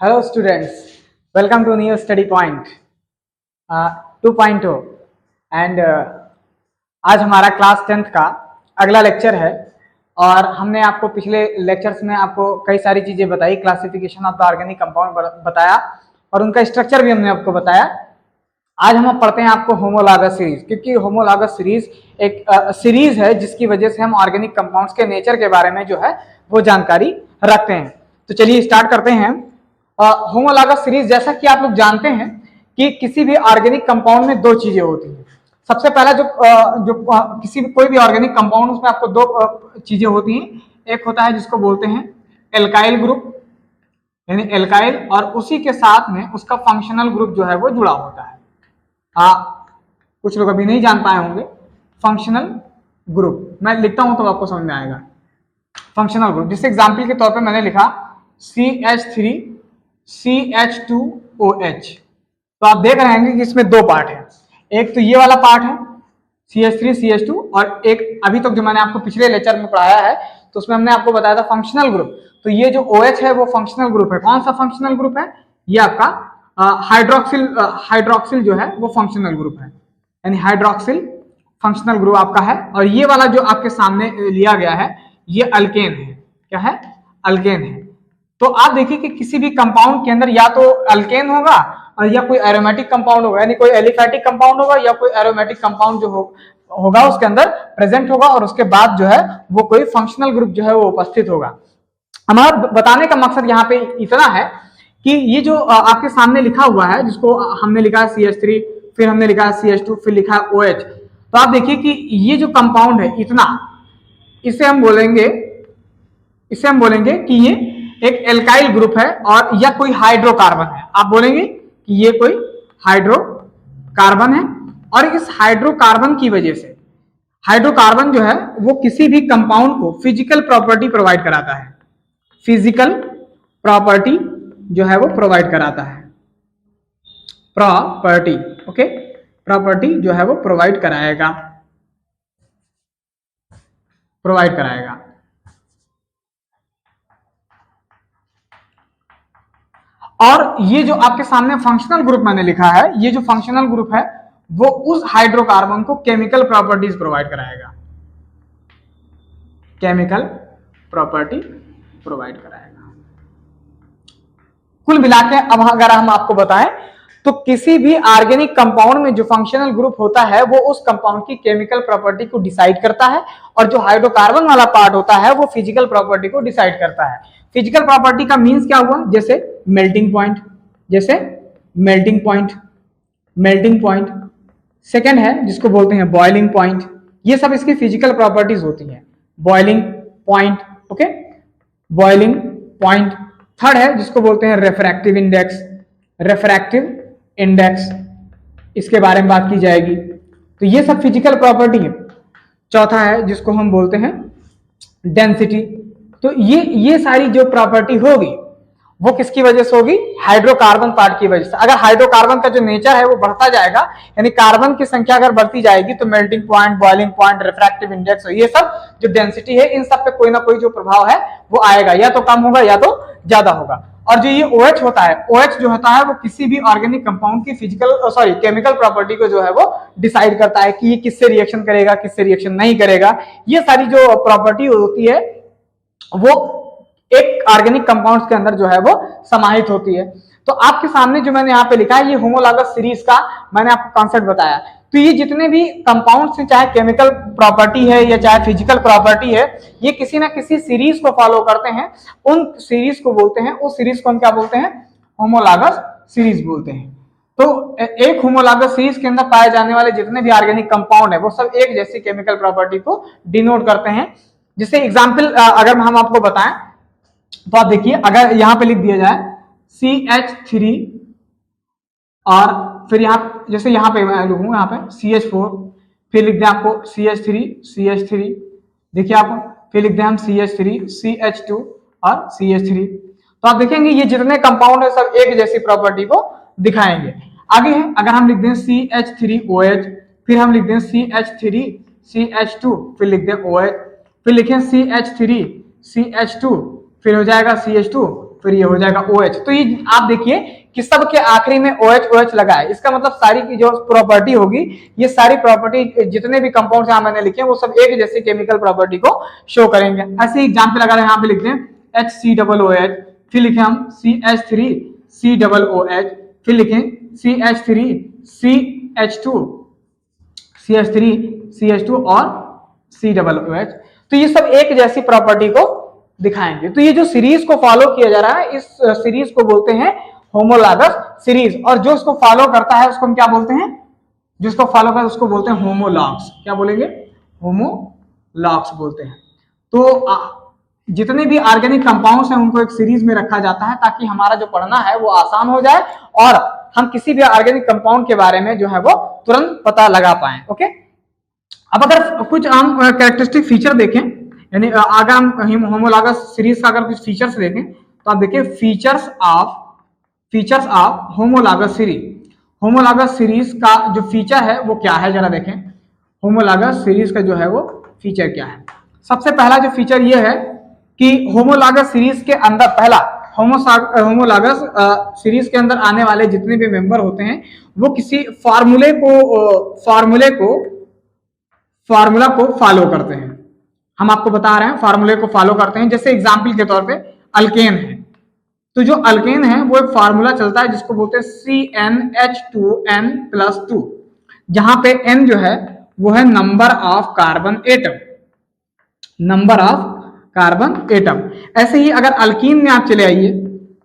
Hello students, welcome to new study point 2.0 and आज हमारा class 10th का अगला लेक्चर है और हमने आपको पिछले लेक्चर्स में आपको कई सारी चीजें बताई, classification of the organic compound बताया और उनका स्ट्रक्चर भी हमने आपको बताया। आज हम पढ़ते हैं आपको होमोलॉगस सीरीज, क्योंकि होमोलॉगस सीरीज एक सीरीज है जिसकी वजह से हम ऑर्गेनिक कंपाउंड्स के नेचर के बारे में जो है वो जानकारी रखते हैं। तो चलिए स्टार्ट करते हैं। होमोलॉगस सीरीज, जैसा कि आप लोग जानते हैं कि किसी भी ऑर्गेनिक कंपाउंड में दो चीजें होती हैं। सबसे पहला जो किसी भी कोई भी ऑर्गेनिक कंपाउंड, उसमें आपको दो चीजें होती हैं। एक होता है जिसको बोलते हैं एल्काइल ग्रुप यानी एल्काइल, और उसी के साथ में उसका फंक्शनल ग्रुप जो है वो जुड़ा होता है। कुछ लोग अभी नहीं जान पाए होंगे फंक्शनल ग्रुप। मैं लिखता हूं तो आपको समझ में आएगा फंक्शनल ग्रुप। जिस एग्जांपल के तौर पे मैंने लिखा CH3CH2OH, तो आप देख रहे हैं कि इसमें दो पार्ट है। एक तो ये वाला पार्ट है CH3CH2, और एक अभी तक जो मैंने आपको पिछले लेक्चर में पढ़ाया है तो उसमें हमने आपको बताया था फंक्शनल ग्रुप। तो ये जो OH है वो फंक्शनल ग्रुप है। कौन सा फंक्शनल ग्रुप है? ये आपका हाइड्रोक्सिल जो है वो फंक्शनल ग्रुप है, यानी हाइड्रोक्सिल फंक्शनल ग्रुप आपका है। और ये वाला जो आपके सामने लिया गया है ये अल्केन है। क्या है? अल्केन है। तो आप देखिए कि किसी भी कंपाउंड के अंदर या तो अल्केन होगा और या कोई एरोमेटिक कंपाउंड होगा, यानी कोई एलिफेटिक कंपाउंड होगा या कोई एरोमेटिक कंपाउंड जो होगा उसके अंदर प्रेजेंट होगा, और उसके बाद जो है वो कोई फंक्शनल ग्रुप जो है वो उपस्थित होगा। हमारा बताने का मकसद यहाँ पे इतना है कि ये जो आपके सामने लिखा हुआ है, जिसको हमने लिखा है CH3, फिर हमने लिखा है CH2, फिर लिखा है OH, तो आप देखिए कि ये जो कंपाउंड है इतना, इसे हम बोलेंगे कि ये एक एल्काइल ग्रुप है और या कोई हाइड्रोकार्बन है। आप बोलेंगे कि ये कोई हाइड्रोकार्बन है, और इस हाइड्रोकार्बन की वजह से हाइड्रोकार्बन जो है वो किसी भी कंपाउंड को फिजिकल प्रॉपर्टी प्रोवाइड कराता है। फिजिकल प्रॉपर्टी जो है वो प्रोवाइड कराता है। प्रॉपर्टी, ओके, प्रॉपर्टी जो है वो प्रोवाइड कराएगा। और ये जो आपके सामने फंक्शनल ग्रुप मैंने लिखा है, ये जो फंक्शनल ग्रुप है वो उस हाइड्रोकार्बन को केमिकल प्रॉपर्टीज प्रोवाइड कराएगा। केमिकल प्रॉपर्टी प्रोवाइड कराएगा। कुल मिलाकर अब अगर हम आपको बताएं तो किसी भी ऑर्गेनिक कंपाउंड में जो फंक्शनल ग्रुप होता है वो उस कंपाउंड की केमिकल प्रॉपर्टी को डिसाइड करता है, और जो हाइड्रोकार्बन वाला पार्ट होता है वो फिजिकल प्रॉपर्टी को डिसाइड करता है। फिजिकल प्रॉपर्टी का मींस क्या हुआ? जैसे मेल्टिंग पॉइंट, सेकेंड है जिसको बोलते हैं बॉइलिंग पॉइंट। ये सब इसकी फिजिकल प्रॉपर्टीज होती हैं। Boiling point, okay, boiling point. Third है जिसको बोलते हैं रेफ्रैक्टिव इंडेक्स, इसके बारे में बात की जाएगी। तो ये सब फिजिकल प्रॉपर्टी है। चौथा है जिसको हम बोलते हैं डेंसिटी। तो ये सारी जो प्रॉपर्टी होगी वो किसकी वजह से होगी? हाइड्रोकार्बन पार्ट की वजह से। अगर हाइड्रोकार्बन का जो नेचर है वो बढ़ता जाएगा, यानी कार्बन की संख्या अगर बढ़ती जाएगी, तो melting point, boiling point, refractive index, ये सब जो डेंसिटी है इन सब पे कोई ना कोई जो प्रभाव है वो आएगा, या तो कम होगा या तो ज्यादा होगा। और जो ये OH होता है, OH जो होता है वो किसी भी ऑर्गेनिक कंपाउंड की केमिकल प्रॉपर्टी को जो है वो डिसाइड करता है कि ये किससे रिएक्शन करेगा, किससे रिएक्शन नहीं करेगा। ये सारी जो प्रॉपर्टी होती है वो एक ऑर्गेनिक कंपाउंड्स के अंदर जो है वो समाहित होती है। तो आपके सामने जो मैंने यहाँ पे लिखा है ये होमोलॉगस सीरीज का मैंने आपको कॉन्सेप्ट बताया। तो ये जितने भी कंपाउंड्स हैं, चाहे केमिकल प्रॉपर्टी है या चाहे फिजिकल प्रॉपर्टी है, ये किसी ना किसी सीरीज को फॉलो करते हैं। उन सीरीज को बोलते हैं, उस सीरीज को हम क्या बोलते हैं? होमोलॉगस सीरीज बोलते हैं। तो एक होमोलॉगस सीरीज के अंदर पाए जाने वाले जितने भी ऑर्गेनिक कंपाउंड है वो सब एक जैसी केमिकल प्रॉपर्टी को डिनोट करते हैं। जैसे एग्जाम्पल अगर हम आपको बताएं तो आप देखिए, अगर यहां पे लिख दिया जाए CH3 और फिर यहां जैसे यहां पे मैं लिखूंगा यहां पे CH4, फिर लिख दें आपको CH3, देखिए आप, फिर लिख दें हम CH3, CH2 और CH3। तो आप देखेंगे ये जितने कंपाउंड है सब एक जैसी प्रॉपर्टी को दिखाएंगे। आगे है, अगर हम लिख दें CH3OH, फिर हम लिख दें CH3CH2, फिर लिख दें OH, फिर लिखें CH3CH2, फिर हो जाएगा CH2, फिर ये हो जाएगा OH। तो ये आप देखिए कि सब के आखिरी में OH लगा है, इसका मतलब सारी की जो प्रॉपर्टी होगी, ये सारी प्रॉपर्टी जितने भी कंपाउंड्स यहाँ मैंने लिखे हैं वो सब एक जैसी केमिकल प्रॉपर्टी को शो करेंगे। ऐसे एग्जाम्पल अगर यहाँ पे लिखते हैं HCOOH, फिर लिखे हम CH3COOH, फिर लिखें CH3CH2 और COOH, तो ये सब एक जैसी प्रॉपर्टी को दिखाएंगे। तो ये जो सीरीज को फॉलो किया जा रहा है, इस सीरीज को बोलते हैं होमोलॉगस सीरीज, और जो उसको फॉलो करता है उसको हम क्या बोलते हैं, जिसको फॉलो करता है उसको बोलते हैं होमोलॉग्स। क्या बोलेंगे? होमोलॉग्स बोलते हैं। तो जितने भी ऑर्गेनिक कंपाउंड्स हैं उनको एक सीरीज में रखा जाता है ताकि हमारा जो पढ़ना है वो आसान हो जाए और हम किसी भी ऑर्गेनिक कंपाउंड के बारे में जो है वो तुरंत पता लगा पाए। ओके, अब अगर कुछ हम कैरेक्टरिस्टिक फीचर देखें, यानी अगर हम होमोलॉगस सीरीज का अगर कुछ फीचर्स देखें तो आप देखिए features of homologous series. Homologous series का जो फीचर है वो क्या है, जरा देखें होमोलॉगस सीरीज का जो है वो फीचर क्या है। सबसे पहला जो फीचर ये है कि होमोलॉगस सीरीज के अंदर, पहला होमोलॉगस सीरीज के अंदर आने वाले जितने भी मेंबर होते हैं वो किसी फार्मूला को फॉलो करते हैं। हम आपको बता रहे हैं फार्मूले को फॉलो करते हैं। जैसे एग्जांपल के तौर पे अल्केन है, तो जो अल्केन है वो एक फार्मूला चलता है जिसको बोलते हैं CnH2n+2, जहां पे n जो है वो है नंबर ऑफ कार्बन एटम। ऐसे ही अगर अल्कीन में आप चले आइए,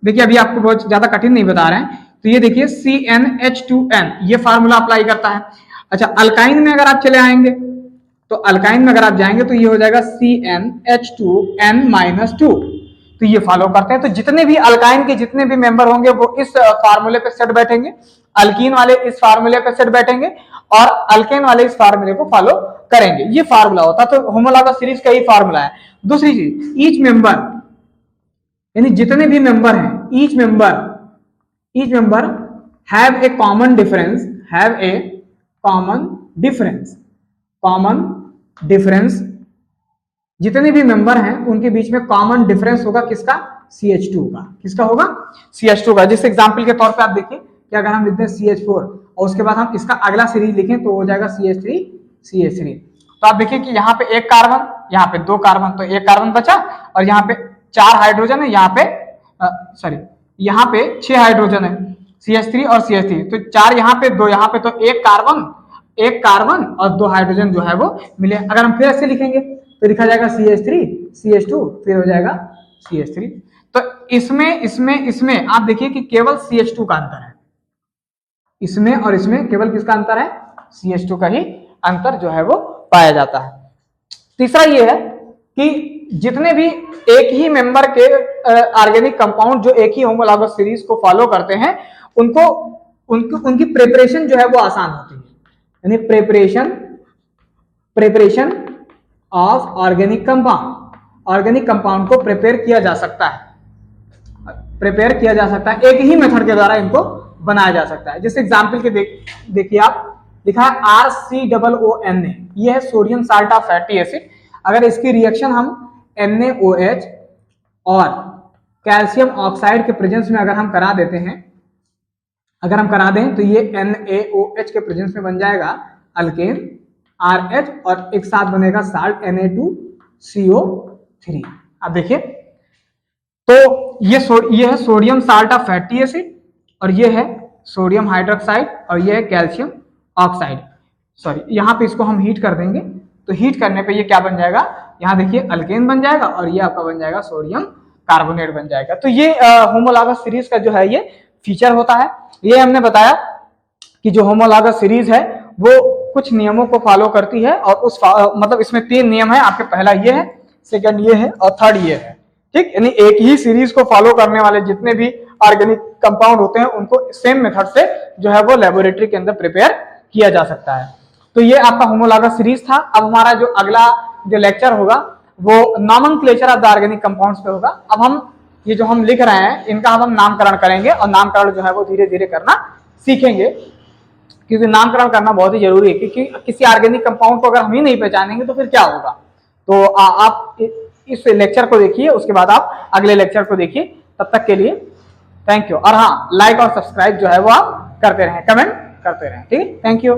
देखिए अभी आपको बहुत ज्यादा कठिन नहीं बता रहे हैं, तो ये देखिए CnH2n, ये फार्मूला अप्लाई करता है। अच्छा, अल्काइन में अगर आप चले आएंगे तो अल्काइन में अगर आप जाएंगे तो ये हो जाएगा CnH2n-2, तो ये फॉलो करते हैं। तो जितने भी अल्काइन के जितने भी मेंबर होंगे वो इस फार्मूले पे सेट बैठेंगे, अल्कीन वाले इस फार्मूले पे सेट बैठेंगे और अल्केन वाले इस फार्मूले को फॉलो करेंगे। ये फार्मूला होता है, तो होमोलॉगस सीरीज का ही फार्मूला है। दूसरी चीज, ईच मेंबर, यानी जितने भी मेंबर हैं, each member have a common difference, जितने भी मेंबर हैं उनके बीच में कॉमन डिफरेंस होगा किसका? CH2 का। किसका होगा? CH2 का। जिस एग्जांपल के तौर पे आप देखिए कि अगर हम लिखते हैं CH4 और उसके बाद हम इसका अगला सीरीज लिखें तो हो जाएगा CH3। तो आप देखिए कि यहाँ पे एक कार्बन, यहाँ पे 2 कार्बन, तो एक कार्बन बचा और यहाँ पे 4 हाइड्रोजन है, यहाँ पे 6 हाइड्रोजन है, CH3 और CH3, तो 4 यहाँ पे 2 यहाँ पे, तो एक कार्बन और 2 हाइड्रोजन जो है वो मिले। अगर हम फिर ऐसे लिखेंगे तो लिखा जाएगा CH2 फिर हो जाएगा CH3। तो इसमें आप देखिए कि केवल CH2 का अंतर है, इसमें और इसमें केवल किसका अंतर है? CH2 का ही अंतर जो है वो पाया जाता है। तीसरा ये है कि जितने भी एक ही मेंबर के ऑर्गेनिक कंपाउंड जो एक ही होमोलॉगस सीरीज को फॉलो करते हैं उनकी प्रिपरेशन जो है वो आसान होती है, यानी प्रिपरेशन ऑफ ऑर्गेनिक कंपाउंड को प्रिपेयर किया जा सकता है, एक ही मेथड के द्वारा इनको बनाया जा सकता है। जैसे एग्जांपल के देखिए आप, लिखा है RCOONA, ये है sodium salt of fatty acid. अगर इसकी रिएक्शन हम NaOH और कैल्शियम ऑक्साइड के प्रेजेंस में अगर हम करा देते हैं, अगर हम करा दें तो ये NaOH के प्रेजेंस में बन जाएगा अल्केन RH और एक साथ बनेगा साल्ट Na2CO3। अब देखिए, तो ये है sodium salt of fatty acid और ये है सोडियम हाइड्रोक्साइड और ये है कैल्शियम ऑक्साइड। सॉरी, यहाँ पे इसको हम हीट कर देंगे तो हीट करने पे ये क्या बन जाएगा, यहाँ देखिए अल्केन बन जाएगा और ये आपका बन जाएगा सोडियम कार्बोनेट बन जाएगा। तो ये होमोलॉगस सीरीज का जो है ये फीचर होता है। ये हमने बताया कि जो होमोलॉगस सीरीज है वो कुछ नियमों को फॉलो करती है और मतलब इसमें 3 नियम है आपके, पहला ये है, सेकंड ये है और थर्ड ये है। ठीक, यानी एक ही सीरीज को फॉलो करने वाले जितने भी ऑर्गेनिक कंपाउंड होते हैं उनको सेम मेथड से जो है वो लेबोरेटरी के अंदर प्रिपेयर किया जा सकता है। तो ये आपका होमोलॉगस सीरीज था। अब हमारा जो अगला जो लेक्चर होगा वो nomenclature of the organic compounds पे होगा। अब हम ये जो हम लिख रहे हैं इनका हम नामकरण करेंगे और नामकरण जो है वो धीरे धीरे करना सीखेंगे, क्योंकि नामकरण करना बहुत ही जरूरी है, क्योंकि किसी ऑर्गेनिक कंपाउंड को अगर हम ही नहीं पहचानेंगे तो फिर क्या होगा। तो आप इस लेक्चर को देखिए, उसके बाद आप अगले लेक्चर को देखिए तब तक के लिए थैंक यू। और हाँ, लाइक और सब्सक्राइब जो है वो आप करते रहें, कमेंट करते रहें, ठीक है, थैंक यू।